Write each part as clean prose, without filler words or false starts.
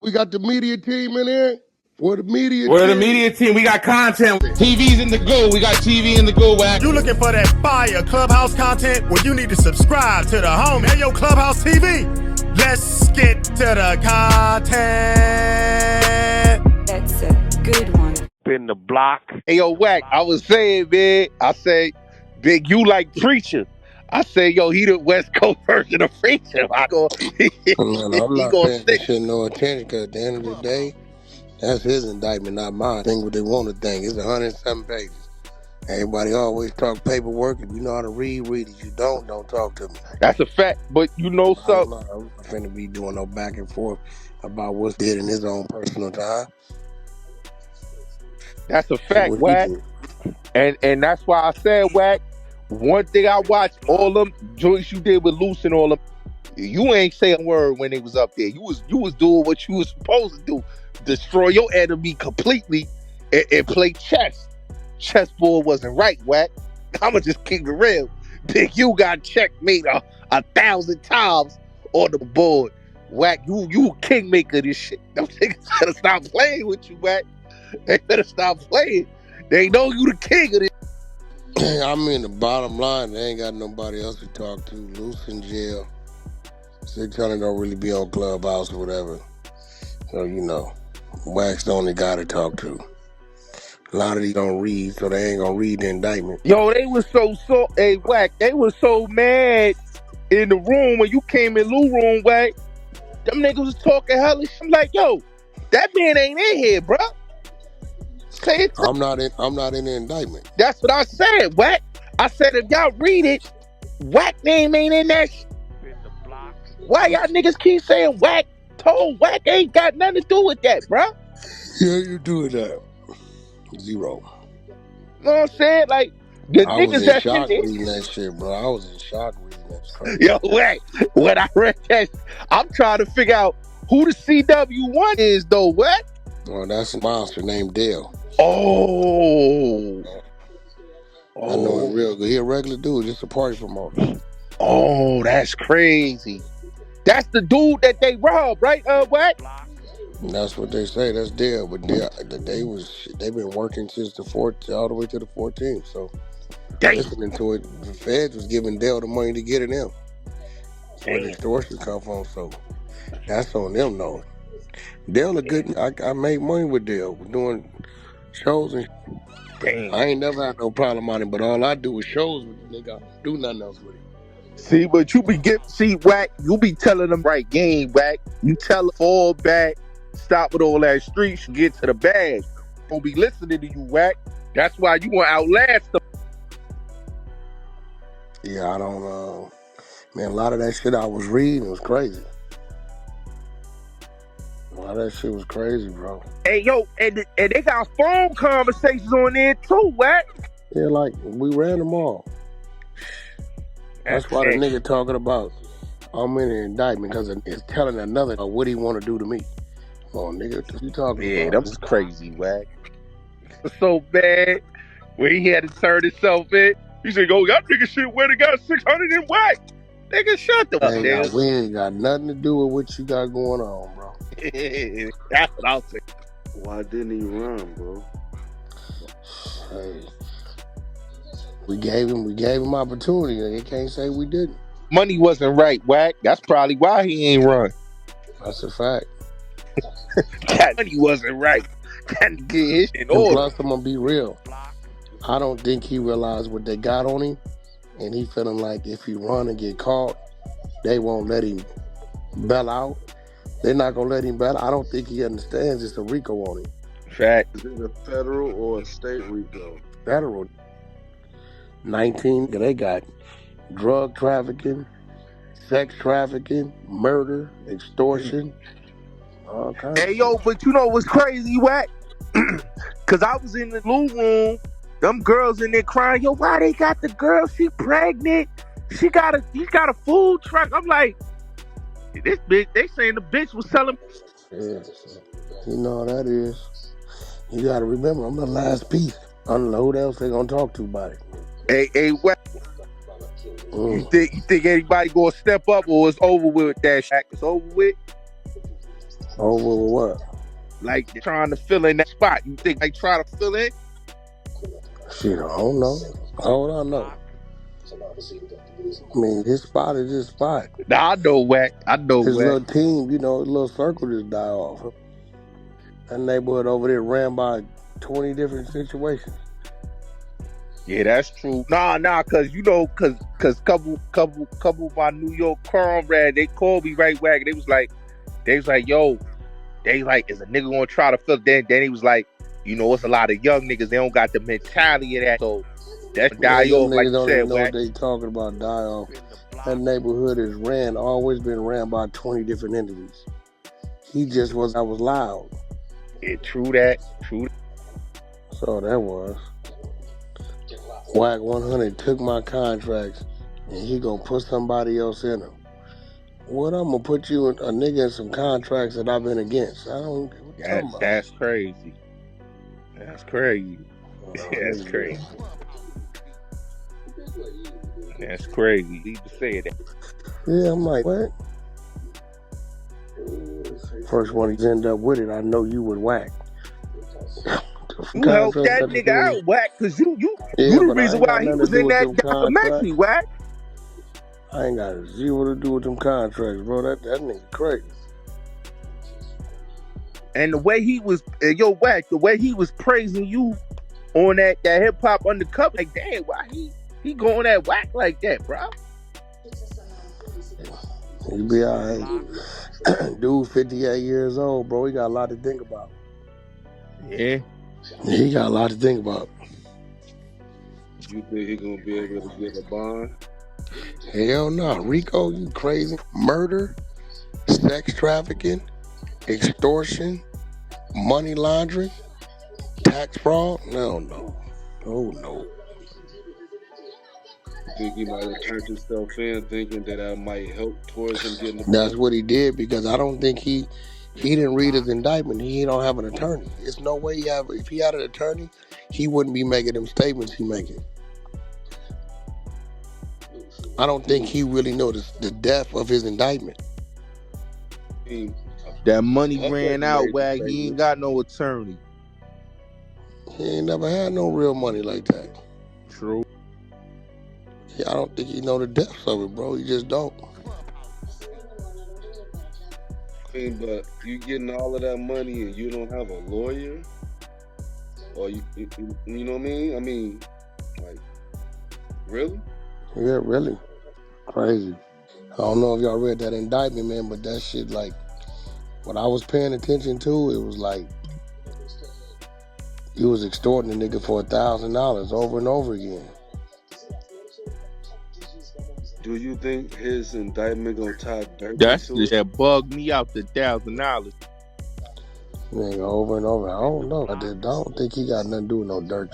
We got the media team in here. We're the media We're the team. media team. We got content. TV's in the go. We got TV in the go, Wack. You looking for that fire Clubhouse content? Well, you need to subscribe to the home. Hey, yo, Clubhouse TV. Let's get to the content. That's a good one. Been the block. Hey, yo, Wack, I was saying, man, I say, Big, you like Preacher. I say, yo, he the West Coast version of Preacher. I'm not paying this shit no attention because at the end of the day, that's his indictment, not mine. Think what they want to think. It's 107 pages. Everybody always talk paperwork. If you know how to read it. If you don't talk to me. That's a fact. But you know something? I'm not finna be doing no back and forth about what's did in his own personal time. That's a fact, Wack. And that's why I said, Wack, one thing I watched, all them joints you did with Luce and all them, you ain't saying a word when they was up there. You was doing what you was supposed to do. Destroy your enemy completely and play chess. Chessboard wasn't right, Wack. I'ma just keep it real. Big, you got checkmate 1,000 times on the board. Wack, you a kingmaker this shit. Them niggas better stop playing with you, Wack. They better stop playing. They know you the king of this. I mean, the bottom line, they ain't got nobody else to talk to. Luce in jail. 600 don't really be on Clubhouse or whatever. So, you know, Wack's the only guy to talk to. A lot of these don't read, so they ain't gonna read the indictment. Yo, they was so hey, Wack, they was so mad in the room when you came in Lou room, Wack. Them niggas was talking hellish. I'm like, yo, that man ain't in here, bro. Say it. I'm not in the indictment. That's what I said, Wack. I said if y'all read it, Wack name ain't in that shit. Why y'all niggas keep saying Wack told? Wack ain't got nothing to do with that, bro. Yeah, you doing that. Zero. You know what I'm saying? Like, the I niggas was in that shock shit. reading that shit, bro. I was in shock reading that. Yo, Wack, when I read that, I'm trying to figure out who the CW1 is, though, Wack. Well, that's a monster named Dale. Oh. I know him real good. He a regular dude, just a party promoter. Oh, that's crazy. That's the dude that they robbed, right, Wack? That's what they say. That's Dale. But they've been working since the 14th, all the way to the 14th. So listening to it, the feds was giving Dale the money to get it in. That's where the extortion come from. So that's on them, though. Dale a good. I made money with Dale doing shows and. Damn. I ain't never had no problem on it, but all I do is shows with the nigga. I don't do nothing else with it. See, but you be Wack, you be telling them right game, Wack. You tell them fall back, stop with all that street, get to the bag. Don't be listening to you, Wack. That's why you want to outlast them. Yeah, I don't man, a lot of that shit I was reading was crazy. A lot of that shit was crazy, bro. Hey, yo, and they got phone conversations on there too, Wack. Yeah, like, we ran them all. That's why the nigga talking about I'm in an indictment, because it's telling another what he want to do to me. Come on, nigga, what you talking about? Yeah, that was crazy, Wack. So bad when he had to turn himself in. He said, "Yo, y'all nigga shit went and got 600 in Wack." Nigga, shut the fuck down. We ain't got nothing to do with what you got going on, bro. That's what I'll say. Why didn't he run, bro? Hey, we gave him opportunity. They can't say we didn't. Money wasn't right, Wack. That's probably why he ain't run. That's a fact. That money wasn't right. That get his shit in order. Plus, I'm gonna be real. I don't think he realized what they got on him, and he feeling like if he run and get caught, they won't let him bail out. They're not gonna let him bail out. I don't think he understands it's a Rico on him. Fact. Is it a federal or a state Rico? Federal. 19. They got drug trafficking, sex trafficking, murder, extortion, all kinds. Hey, yo, but you know what's crazy, Wack? Cause I was in the Lou room, them girls in there crying, yo, why they got the girl? She pregnant. She got a food truck. I'm like, this bitch, they saying the bitch was selling. Yeah, you know how that is. You gotta remember, I'm the last piece. I don't know who else they gonna talk to about it. Hey, Wack. You think anybody gonna step up, or it's over with that shit? It's over with? Over with what? Like trying to fill in that spot. You think they try to fill in? Shit, I don't know. How would I know? I mean, his spot is his spot. Nah, I know Wack. I know His Wack. little team, his little circle just die off. That neighborhood over there ran by 20 different situations. Yeah, that's true. Nah, cause couple of my New York comrades, they called me right Wack. They was like, yo, is a nigga gonna try to fill? Then he was like, it's a lot of young niggas. They don't got the mentality of that. So that's die Man, them off, like niggas you don't said, even know Wack. what they talking about, die off. That neighborhood is always been ran by 20 different entities. He just I was loud. Yeah, true that. So that was. Wack 100 took my contracts and he gonna put somebody else in them. What I'm gonna put you a nigga in some contracts that I've been against? I don't. What you talking about? That's crazy. That's crazy. That's crazy. That's crazy. Need to say that. Yeah, I'm like, what? First one to end up with it, I know you would Wack. You helped that nigga out, Wack, cause you the but I reason ain't got why he nothing to was do in with that them documentary, contracts. Wack. I ain't got zero to do with them contracts, bro. That nigga crazy. And the way he was, Wack, the way he was praising you on that hip hop undercover, like, damn, why he going at Wack like that, bro? He be alright. Dude, 58 years old, bro. He got a lot to think about. Yeah. He got a lot to think about. You think he gonna be able to get a bond? Hell no. Rico, you crazy. Murder, sex trafficking, extortion, money laundering, tax fraud? No. Oh, no. You think he might have turned himself in thinking that might help towards him getting the bond? That's what he did, because I don't think he didn't read his indictment. He don't have an attorney. There's no way if he had an attorney, he wouldn't be making them statements he making. I don't think he really noticed the depth of his indictment. That money ran out, Wack. He ain't got no attorney. He ain't never had no real money like that. True. Yeah, I don't think he know the depths of it, bro. He just don't. But you getting all of that money and you don't have a lawyer? Or you know what I mean? I mean, like, really? Yeah, really. Crazy. I don't know if y'all read that indictment, man, but that shit, like, what I was paying attention to, it was like, he was extorting a nigga for $1,000 over and over again. Do you think his indictment gonna tie dirt That's to it? that bugged me out, the $1,000. Nigga, over and over. I don't know. I don't think he got nothing to do with no dirt.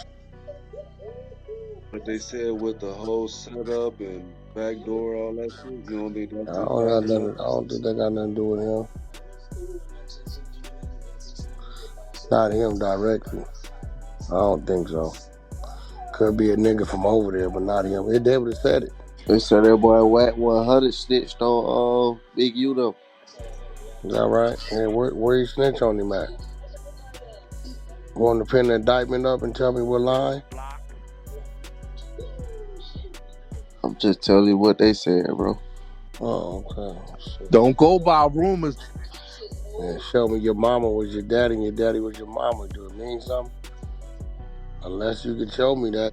But they said with the whole setup and backdoor, all that shit, you don't think that's I don't think they got nothing to do with him. Not him directly. I don't think so. Could be a nigga from over there, but not him. They would have said it. They said that boy Wack 100 snitched on Big U though. Is that right? Yeah, where you snitch on him at? Want to pin the indictment up and tell me what line? I'm just telling you what they said, bro. Oh, okay. Shit. Don't go by rumors. Yeah, show me your mama was your daddy and your daddy was your mama. Do it mean something? Unless you could show me that.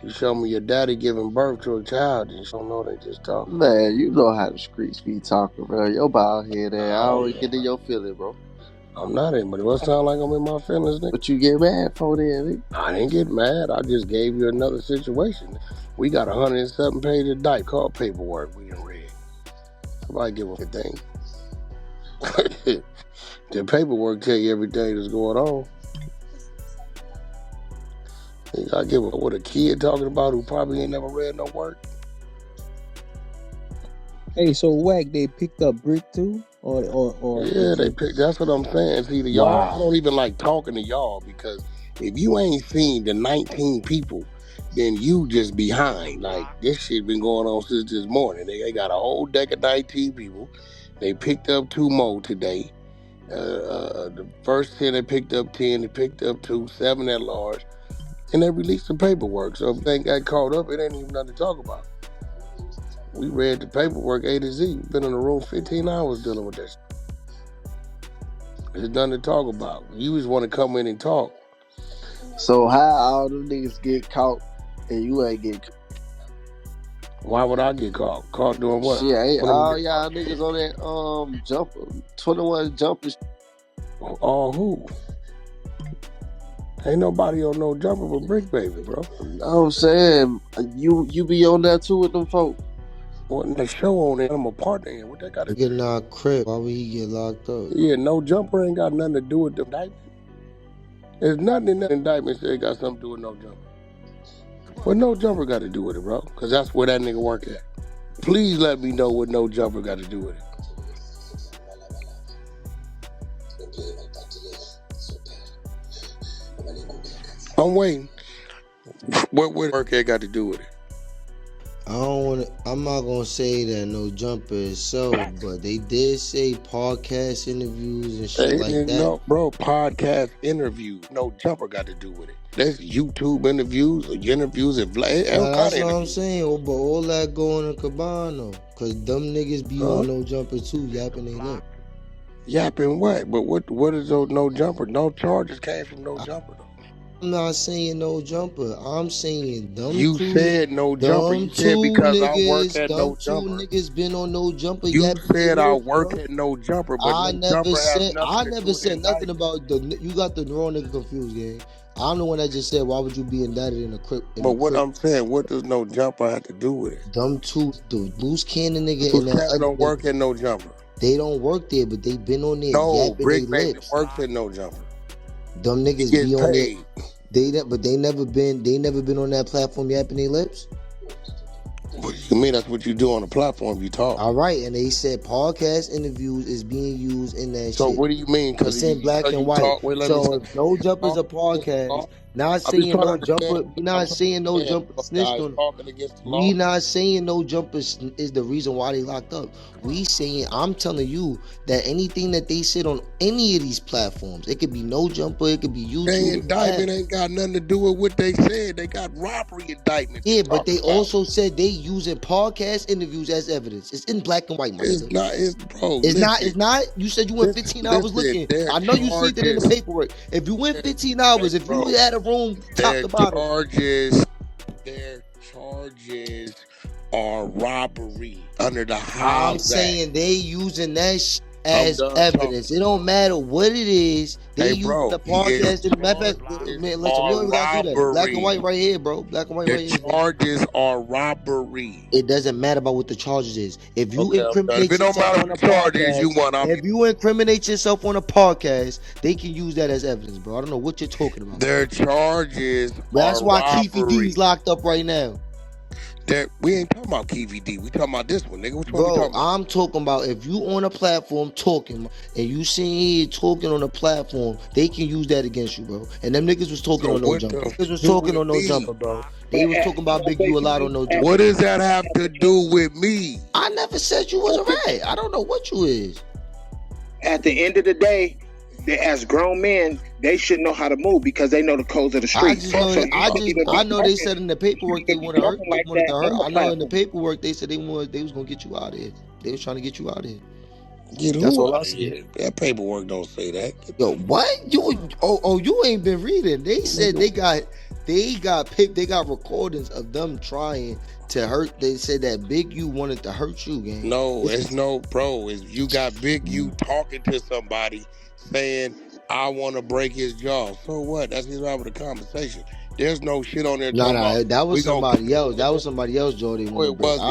You show me your daddy giving birth to a child, and you don't know they just talking. Man, you know how the streets be talking, bro. Your bald head ass, I always get in your feeling, bro. I'm not in, but it doesn't sound like I'm in my feelings, nigga. But you get mad for that, nigga. I didn't get mad. I just gave you another situation. We got 107-page indictment called paperwork we done read. Somebody give a thing. The paperwork tell you everything that's going on. I give what a kid talking about who probably ain't never read no work. Hey, so Wack, they picked up Brick too, or yeah, they picked. That's what I'm saying. See, y'all, I don't even like talking to y'all, because if you ain't seen the 19 people, then you just behind. Like, this shit been going on since this morning. They got a whole deck of 19 people. They picked up 2 more today. The first 10 they picked up 10, they picked up 2, 7 at large, and they released the paperwork. So if they ain't got caught up, it ain't even nothing to talk about. We read the paperwork A to Z. We've been in the room 15 hours dealing with this. There's nothing to talk about. You just want to come in and talk. So how all them niggas get caught and you ain't get caught? Why would I get caught? Caught doing what? Shit, ain't What all y'all niggas on that jumper, 21 jumpers. Oh, who? Ain't nobody on no jumper but Brick Baby, bro. I'm saying, you be on that too with them folk. What the show on there? I'm a partner in. What that got to do? Getting our crib. Why would he get locked up? Yeah, no jumper ain't got nothing to do with the indictment. There's nothing in that indictment that got something to do with no jumper. What no jumper got to do with it, bro? Because that's where that nigga work at. Please let me know what no jumper got to do with it. I'm waiting. What work it got to do with it? I'm not gonna say that no jumper is so, but they did say podcast interviews and shit like that. No, bro, podcast interviews. No jumper got to do with it. That's YouTube interviews or interviews and that's what I'm saying. But all that go in the cabano, cause them niggas be on no jumper too, yapping they lip. Yapping what? But what is those no jumper? No charges came from no jumper though. I'm not saying no jumper. I'm saying them you two. You said no jumper. You said because I work at no jumper. Them two niggas been on no jumper. You said I work at no jumper, but I no never jumper said. I never said nothing about the. You got the wrong nigga confused, gang. I'm the one that just said, why would you be indicted in a crib? But what I'm saying, what does no jumper have to do with it? Them two, the Luce Cannon nigga and that don't work at no jumper. They don't work there, but they been on there. No, Brick Baby works at no jumper. Them niggas be on there. They never been on that platform yapping their lips. What do you mean? That's what you do on the platform. You talk. All right, and they said podcast interviews is being used in that shit. So what do you mean? Because it's in black and white. So if no jumper's a podcast, not saying no jumper. We not saying no jumper snitched on them. We not saying no jumper is the reason why they locked up. We saying, I'm telling you that anything that they said on any of these platforms, it could be no jumper, it could be YouTube. They indictment ain't got nothing to do with what they said. They got robbery indictments. Yeah, but they also said they using podcast interviews as evidence. It's in black and white, my nigga. It's not. You said you went 15 hours looking. I know you see that in the paperwork. If you went 15 hours, if you had a room top to bottom. Their charges are robbery under the Hobbs I'm saying they using that as evidence. It don't matter what it is. They use the podcast. Man, listen, we don't gotta do that. Black and white right here, bro. Black and white right here. The charges are robbery. It doesn't matter about what the charges is. If you incriminate yourself on a podcast, if you incriminate yourself on a podcast, they can use that as evidence, bro. I don't know what you're talking about. Their charges That's are why robbery. Keefy D's locked up right now. We ain't talking about Keefy D. We talking about this one, nigga. Which one we talking about? I'm talking about if you on a platform talking and you sitting here talking on a platform, they can use that against you, bro. And them niggas was talking on no jumper. Niggas was talking on no jumper, bro. They was talking about Big U a lot on no jumper. What does that have to do with me? I never said you was a rat. I don't know what you is. At the end of the day, as grown men, they should know how to move because they know the codes of the streets. I know they said in the paperwork they wanted to hurt. I know in the paperwork they said they was gonna get you out of here. They was trying to get you out of here. That's what I said. That paperwork don't say that. Yo, what? You ain't been reading. They said they got recordings of them trying to hurt. They said that Big U wanted to hurt you, gang. No, it's no, bro. You got Big U talking to somebody saying, I want to break his jaw. So what? That's his right with a conversation. There's no shit on there. No, that was somebody else. That was somebody else, Joe. I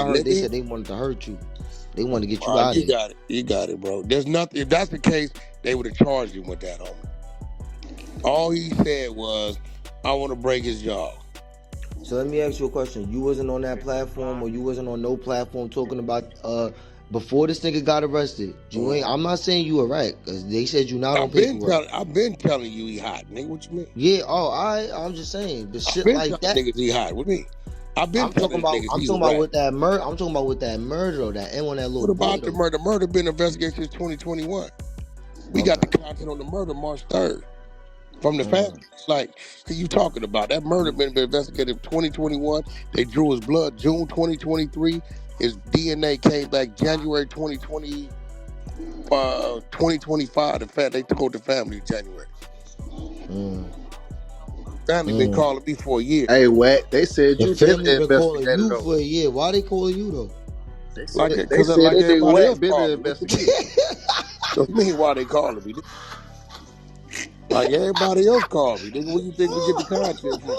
heard they said they wanted to hurt you. They wanted to get you out of here. You got it, bro. There's nothing. If that's the case, they would have charged him with that, homie. All he said was, I want to break his jaw. So let me ask you a question. You wasn't on that platform or you wasn't on no platform talking about before this nigga got arrested. I'm not saying you were right, because they said you not on paperwork. I've been telling you he hot, nigga. What you mean? Yeah, I'm just saying. But shit like that. Niggas he hot. What do you mean? I'm talking about with that murder. I'm talking about with that murder, that and when that little. What about the murder? The murder been investigated since 2021. We got the content on the murder March 3rd from the family. Like, who you talking about? That murder been investigated 2021. They drew his blood June 2023. His DNA came back January 2020, 2025. The fact they told the family in January. Family been calling me for a year. Hey, Wack, they said The you been family the been calling investigator you though. for a year. Why they calling you though? They Like, said because that nigga everybody else Wack been the calling me. investigator. So me, why they calling me? Like everybody else called me. Nigga, where you think we get the content from?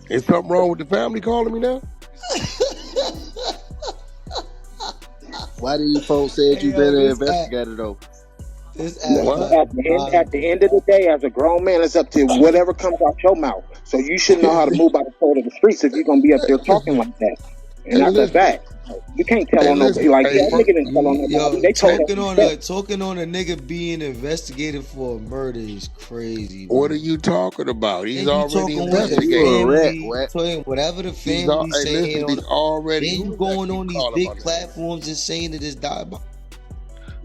Is something wrong with the family calling me now? Why do you folks said Hey, you yo, been an this app, investigator though? this app What? got At the end of the day, as a grown man, it's up to whatever comes out your mouth. So you should know how to move by the code of the streets if you're gonna be up there talking like that. And Hey, that's a listen. fact. You can't tell Hey, on nobody. listen. Like, Hey, that bro. nigga didn't tell on nobody. They told us. talking on a nigga being investigated for a murder is crazy, bro. What are you talking about? He's And you already talking with the investigated. You a rat, family, Wack. talking whatever the Hey, family listen. saying. He's already. Then you Who is that going keep on these calling big my name? platforms and saying that it's diabolical.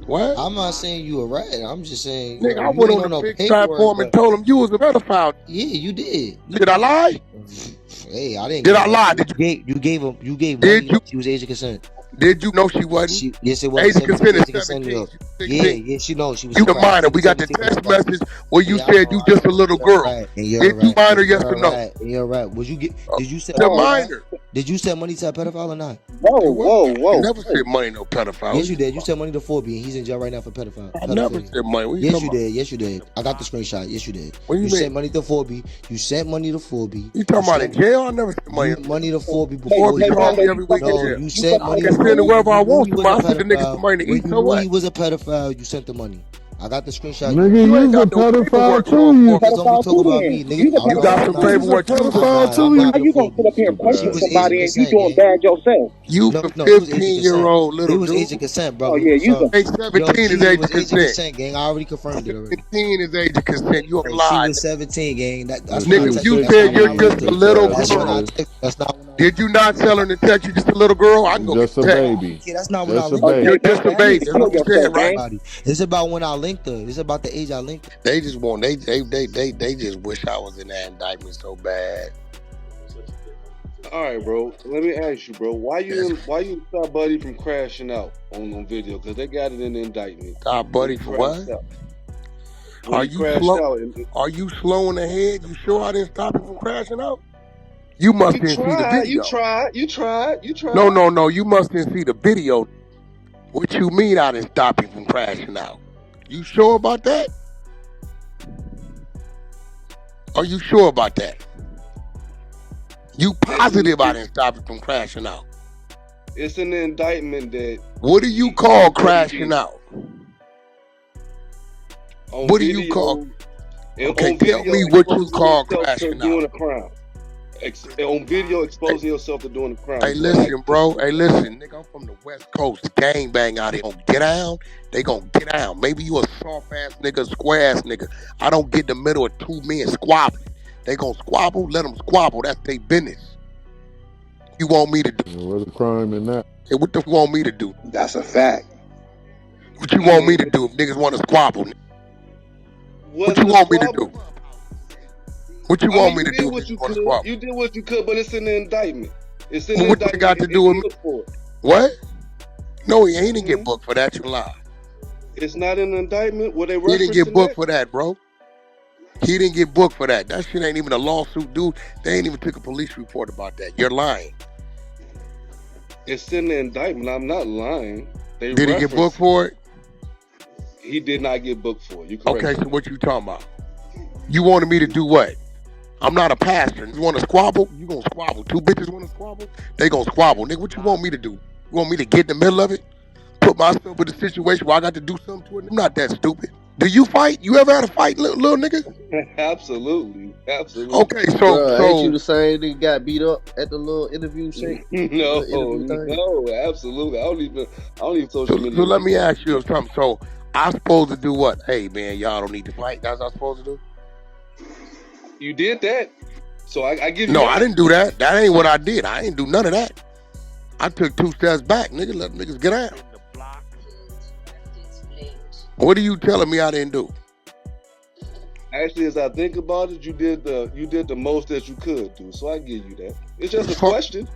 What? I'm not saying you a rat. I'm just saying, Nigga, I you went ain't on on the no big paperwork. platform and But told him you was a pedophile. yeah, you did. Did I lie? Hey, I didn't. Did give I her- lie? Did you? You gave money. Did you? She was age of consent. Did you know she wasn't? Yes, it was. Age of consent is Age of consent, 17. yo. She Yeah, 16. she knows. She was You the right. minor. She We was got the 17 text right. message where you Yeah, I said know, you just a little You're girl. right. And you're Did you right. minor? Yes You're or no? right. And you're right. Was you get? Did you send The money? minor. Did you send money to a pedophile or not? You never said money no pedophile. Yes, you did. You sent money to 4B, and he's in jail right now for pedophile. I never said money. What you Yes, talking you about? did. Yes, you did. I got the screenshot. Yes, you did. What do you mean? sent money to 4B. You sent money to 4B. You talking about in jail? I never said money. Money to 4B before 4B called me every week in No, jail. you sent money I to can send it 4B. wherever I You knew want he to. was a I send the niggas some pedophile. money to When eat. you So knew what? he was a pedophile, you sent the money. I got the screenshot. Nigga, You ain't you's a got no pedophile paperwork too. showing You 4B. Niggas don't be talking about me. Niggas, You got some you's a paperwork too. pedophile I'm too. not How you gonna sit up here and Stupid question She was ass. age of somebody and you consent, doing gang. bad yourself? You No, a he was age of 15-year-old consent. little He was age of dude. consent, bro. Oh yeah, you So, Hey, yo, 17 is G, it age was of age of consent. consent, gang. I already confirmed it already. 17 is age of consent. You a Hey, she lie. was 17, gang. That's That's when I Nigga, texted you her. 16, That's said not when you're I just linked a her. bitch little ass That's when I girl. nigga. texted. That's not when I. Did you not tell her in the text you just a little girl? I can go get Just the a text. baby. Yeah, that's not when I Just a linked her. baby. You're just a baby. That's what you said, right? It's about when I linked her. It's about the age I linked her. They just want they just wish I was in that indictment so bad. All right, bro. Let me ask you, bro. Why you stop Buddy from crashing out on video? Because they got it in the indictment. Stop Buddy for what? Are you slow? Are you slowing ahead? You sure I didn't stop him from crashing out? You must didn't see the video. You tried. No. You must didn't see the video. What you mean I didn't stop him from crashing out? You sure about that? Are you sure about that? You positive I didn't stop him from crashing out? It's in the indictment that. What do you call crashing out? What do you call? Okay, tell me what you call crashing doing out. a crime. On video, exposing yourself to doing a crime. Hey, listen, bro. Hey, listen, nigga. I'm from the West Coast. Gang bang out here. Gonna get down. They gonna get down. Maybe you a soft ass nigga, square ass nigga. I don't get in the middle of two men squabbling. They gonna squabble. Let them squabble. That's their business. You want me to do? What's the crime in that? Hey, what the you want me to do? That's a fact. What you want me to do if niggas want to squabble? What you want me to do? What you want me to do if you want to squabble? You did what you could, but it's in the indictment. It's in Well, the what indictment. you got to do with me? What? No, he didn't get booked for that. You lie. It's not in the indictment. Were they He didn't get booked for that, bro. He didn't get booked for that. That shit ain't even a lawsuit, dude. They ain't even took a police report about that. You're lying. It's in the indictment. I'm not lying. Did he get booked for it? He did not get booked for it. You correct. Okay, so what you talking about? You wanted me to do what? I'm not a pastor. You want to squabble? You gonna squabble. Two bitches want to squabble? They gonna squabble. Nigga, what you want me to do? You want me to get in the middle of it? Put myself in a situation where I got to do something to it? I'm not that stupid. Do you fight? You ever had a fight, little nigga? Absolutely. Okay, so Bruh, ain't you the same nigga got beat up at the little interview shake? No, absolutely. I don't even social media. So let me ask you something. So I'm supposed to do what? Hey man, y'all don't need to fight. That's what I'm supposed to do? You did that. So I give you No, that. I didn't do that. That ain't what I did. I ain't do none of that. I took 2 steps back, nigga. Let them niggas get out. What are you telling me I didn't do? Actually, as I think about it, you did the most that you could do. So I give you that. It's just a question.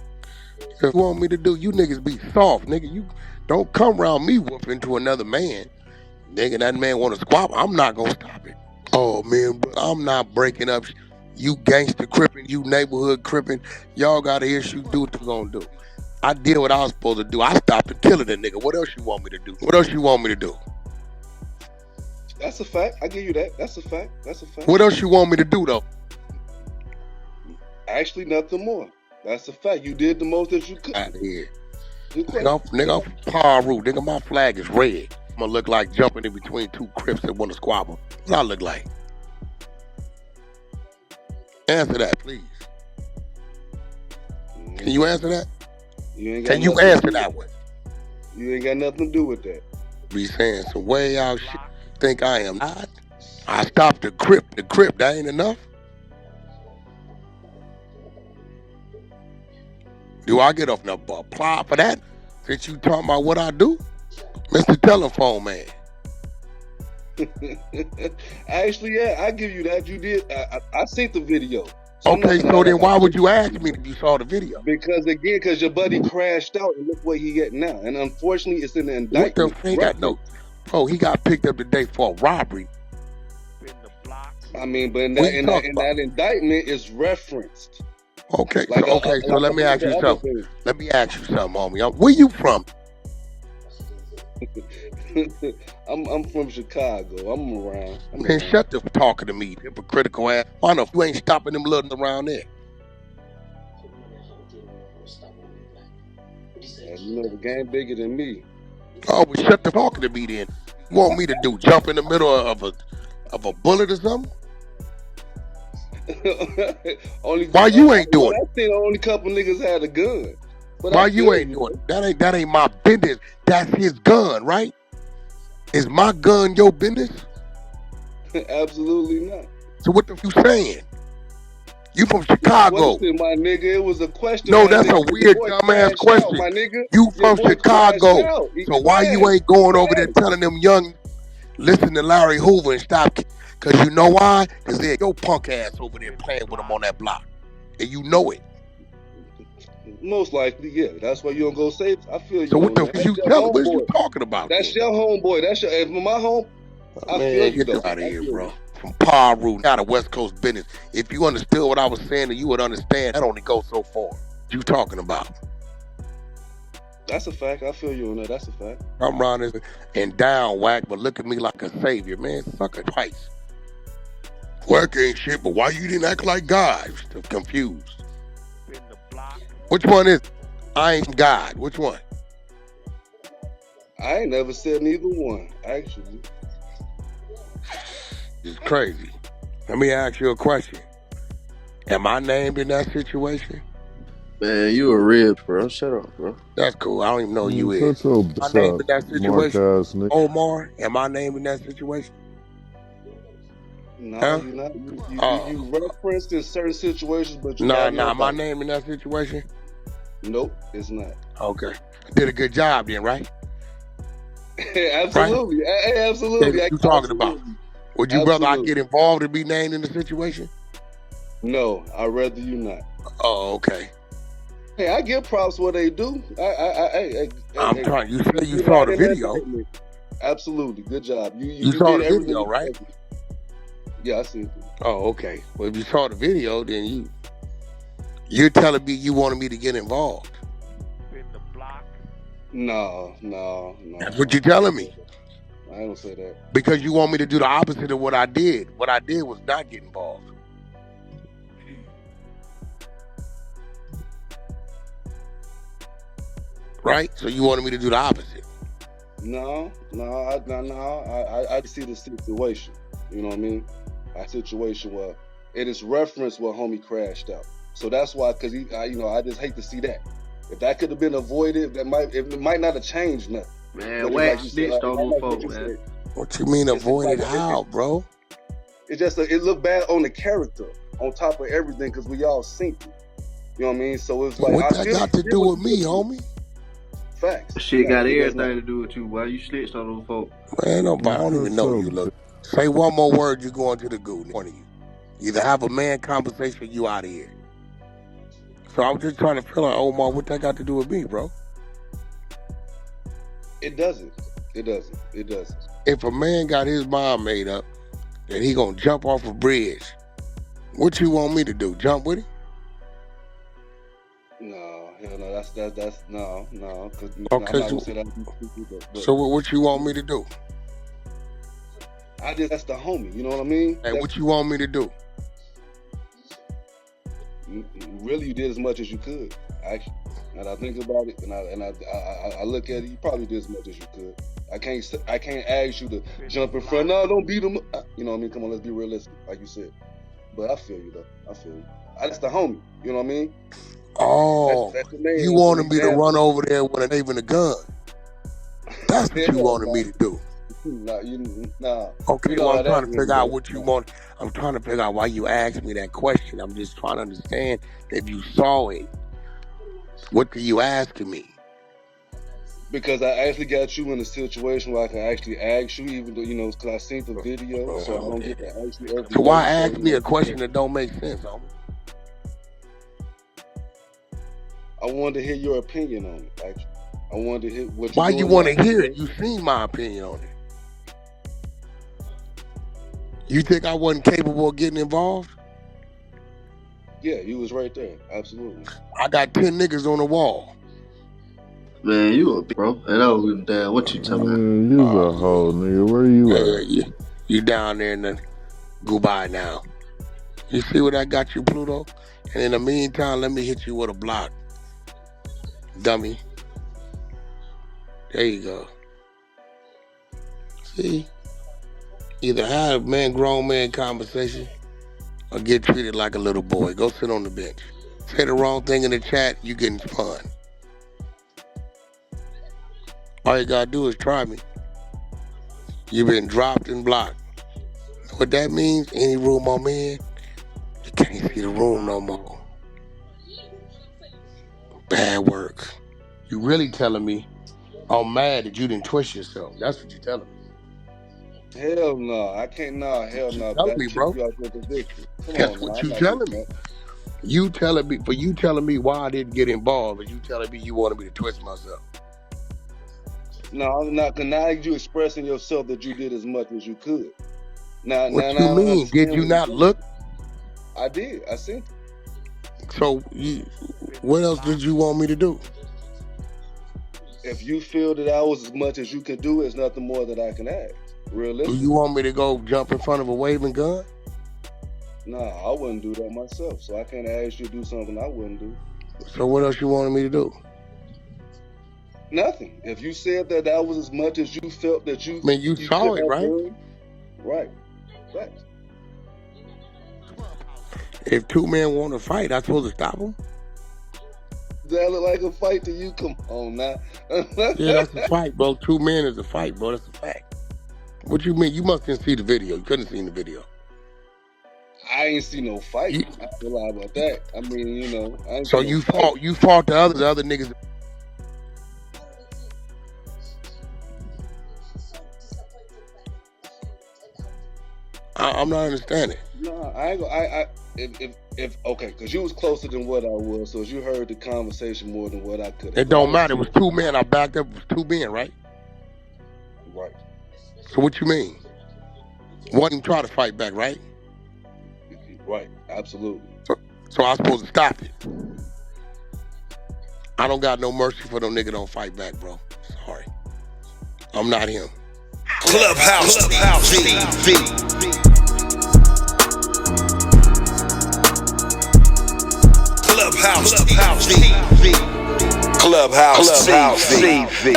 If you want me to do, you niggas be soft, nigga. You don't come around me whooping to another man. Nigga, that man want to squabble. I'm not gonna stop it. Oh man, but I'm not breaking up. You gangster crippin', you neighborhood crippin'. Y'all got an issue. Do what you gonna do. I did what I was supposed to do. I stopped the killing the nigga. What else you want me to do? What else you want me to do? That's a fact. I give you that. That's a fact. That's a fact. What else you want me to do though? Actually, nothing more. That's a fact. You did the most that you could. Out of here. Nigga, I'm from Paru. Nigga, my flag is red. I'm gonna look like jumping in between two Crips that want to squabble. What I look like? Answer that, please. Can you answer that? Can you answer that one? You ain't got nothing to do with that. Be saying some way out shit. Think I am not? I stopped the Crip. The Crip, that ain't enough? Do I get off the apply for that? Since you talking about what I do? Mr. Telephone Man. Actually, yeah, I give you that. You did. I seen the video. So okay, so then why would you ask me if you saw the video? Because your buddy crashed out and look where he at now. And unfortunately, it's in the indictment. What the fuck? Bro, he got picked up today for a robbery. I mean, but in that indictment is referenced. Okay, like so let me ask you something. Let me ask you something, homie. Where you from? I'm from Chicago. I'm around. Man, shut the talking to me, hypocritical ass. Why no? You ain't stopping them little around there. You know the game bigger than me. Oh, well, shut the talking to me then. You want me to do? Jump in the middle of a bullet or something? Why you ain't doing it? I think only couple niggas had a gun. But why you ain't doing it? That ain't my business. That's his gun, right? Is my gun your business? Absolutely not. So what the you saying? You from Chicago? My nigga, it was a question. No, that's a weird dumbass question. My nigga, you from Chicago, so why you ain't going over there telling them young, listen to Larry Hoover and stop? Cause you know why? Cause they're your punk ass over there playing with them on that block, and you know it. Most likely, yeah. That's why you don't go safe. I feel you. So what the you telling? What you talking about? That's your homeboy. That's your my home. I feel you. Get out of here, bro. From Paru, not a West Coast business. If you understood what I was saying, then you would understand that only goes so far. What you talking about? That's a fact. I feel you on that. That's a fact. I'm around this and down, Wack, but look at me like a savior, man. Suck it twice. Wack ain't shit, but why you didn't act like God? I'm confused. Which one is it? I ain't God. Which one? I ain't never said neither one, actually. It's crazy. Let me ask you a question. Am I named in that situation? Man, you a rib, bro. Shut up, bro. That's cool. I don't even know who you is. Am I named in that situation? Omar, am I named in that situation? No, you're not. You referenced in certain situations, but you Nah, my name in that situation? Nope, it's not. Okay. I did a good job then, right? Absolutely. Right? Absolutely. What you talking about? Would you rather I get involved and be named in the situation? No, I'd rather you not. Oh, okay. Hey, I give props what they do. I'm trying. You said you saw the video. Absolutely. Good job. You saw the video, right? Yeah, I see it. Oh, okay. Well, if you saw the video, then you're telling me you wanted me to get involved. No. That's what you're telling me. I don't say that. Because you want me to do the opposite of what I did. What I did was not get involved. Right? So you wanted me to do the opposite. No. I see the situation. You know what I mean? A situation where it is referenced where homie crashed out. So that's why, because I just hate to see that. If that could have been avoided, it might not have changed nothing. Man, Wack snitched on them folks, man. What you mean avoided how, bro? It just it looked bad on the character, on top of everything, because we all seen it. You know what I mean? So it's like, what that got to do with me, homie? Facts. Shit got everything to do with you. Why you snitched on those folks? Man, nobody. I don't even know you look. Say one more word, you going to the goo. One of you. Either have a man conversation, you out of here. So I'm just trying to feel like, Omar, what that got to do with me, bro? It doesn't. It doesn't. It doesn't. If a man got his mind made up that he gonna jump off a bridge, what you want me to do? Jump with him? No, hell no. That's no. Cause Okay, I'm not gonna say that. So what you want me to do? That's the homie. You know what I mean? Hey, what you want me to do? Really, you did as much as you could. Actually, and I think about it, and I look at it. You probably did as much as you could. I can't ask you to jump in front. No, don't beat him. You know what I mean? Come on, let's be realistic, like you said. But I feel you though. I feel you. That's the homie. You know what I mean? Oh, that's the man. You wanted me to run over there with a gun. That's what you wanted me to do. Nah. Okay, well, I'm trying to figure out what you want. I'm trying to figure out why you asked me that question. I'm just trying to understand if you saw it. What are you asking me? Because I actually got you in a situation where I can actually ask you, even though, because I seen the video, so I don't get to ask you everything. So why ask me a question that don't make sense, homie? I wanted to hear your opinion on it, actually. I wanted to hear what Why you want to hear it? You seen my opinion on it. You think I wasn't capable of getting involved? Yeah, you was right there. Absolutely. I got 10 niggas on the wall. Man, you a bro. And I was down. What you talking about? You a hoe, nigga. Where you at? You down there in the goodbye now. You see what I got you, Pluto? And in the meantime, let me hit you with a block. Dummy. There you go. See? Either have a grown man conversation or get treated like a little boy. Go sit on the bench. Say the wrong thing in the chat, you getting spun. All you gotta do is try me. You've been dropped and blocked. What that means, any room I'm in, you can't see the room no more. Bad work. You really telling me I'm mad that you didn't twist yourself. That's what you're telling me. Hell no, I can't. No, hell no. Tell me, bro. That's what you telling me. You telling me why I didn't get involved, and you telling me you wanted me to twist myself. No, I'm not. Now you expressing yourself that you did as much as you could. What you mean? Did you not look? I did. I seen it. So what else did you want me to do? If you feel that I was as much as you can do, it's nothing more that I can ask. Realistic. Do you want me to go jump in front of a waving gun? No, I wouldn't do that myself. So I can't ask you to do something I wouldn't do. So what else you wanted me to do? Nothing. If you said that was as much as you felt that you... I mean, you saw it, right? Right. If two men want to fight, I'm supposed to stop them? Does that look like a fight to you? Come on now. Yeah, that's a fight, bro. 2 men is a fight, bro. That's a fact. What you mean? You must have seen the video. You couldn't have seen the video. I ain't seen no fight. I don't lie about that. I mean, I ain't so you fought the other niggas. I'm not understanding. No, if okay, because you was closer than what I was, so you heard the conversation more than what I could have. It don't matter. It was 2 men. I backed up. It was 2 men, right? Right. So what you mean? One try to fight back, right? Right. Absolutely. So I'm supposed to stop it. I don't got no mercy for no nigga don't fight back, bro. Sorry. I'm not him. Clubhouse TV. Clubhouse TV. Clubhouse TV.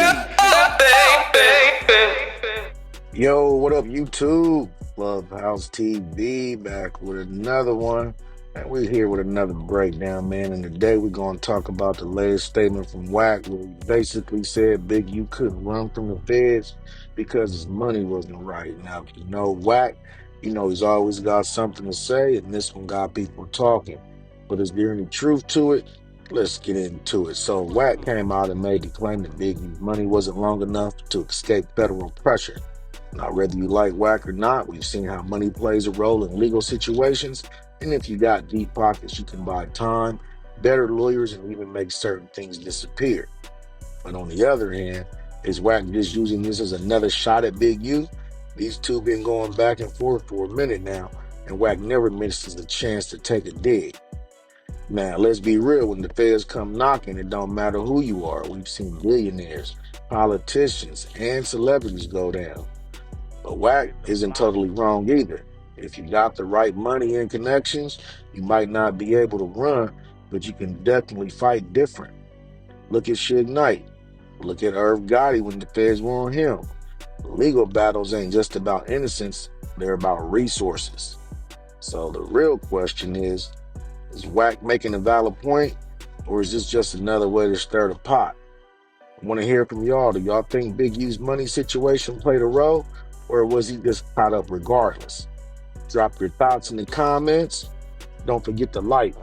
Yo, what up, YouTube? Clubhouse TV back with another one. And we're here with another breakdown, man. And today we're going to talk about the latest statement from Wack, where he basically said Big U couldn't run from the feds because his money wasn't right. Now, if you know Wack, he's always got something to say, and this one got people talking. But is there any truth to it? Let's get into it. So Wack came out and made the claim that Big U's money wasn't long enough to escape federal pressure. Now, whether you like Wack or not, we've seen how money plays a role in legal situations. And if you got deep pockets, you can buy time, better lawyers, and even make certain things disappear. But on the other hand, is Wack just using this as another shot at Big U? These two been going back and forth for a minute now, and Wack never misses a chance to take a dig. Now, let's be real, when the feds come knocking, it don't matter who you are. We've seen billionaires, politicians, and celebrities go down. But Wack isn't totally wrong either. If you got the right money and connections, you might not be able to run, but you can definitely fight different. Look at Suge Knight. Look at Irv Gotti when the feds were on him. Legal battles ain't just about innocence, they're about resources. So the real question is Wack making a valid point, or is this just another way to stir the pot? I want to hear from y'all. Do y'all think Big U's money situation played a role, or was he just caught up regardless? Drop your thoughts in the comments. Don't forget to like,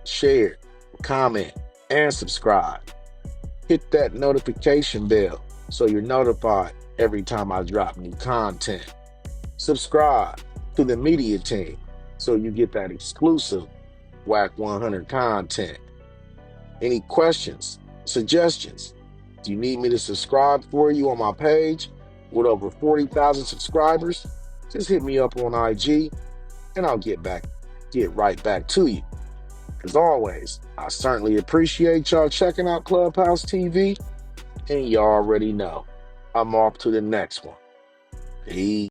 share, comment, and subscribe. Hit that notification bell so you're notified every time I drop new content. Subscribe to the media team so you get that exclusive Wack 100 content. Any questions, suggestions? Do you need me to subscribe for you on my page with over 40,000 subscribers? Just hit me up on IG and I'll get right back to you. As always, I certainly appreciate y'all checking out Clubhouse TV, and you already know I'm off to the next one. Peace.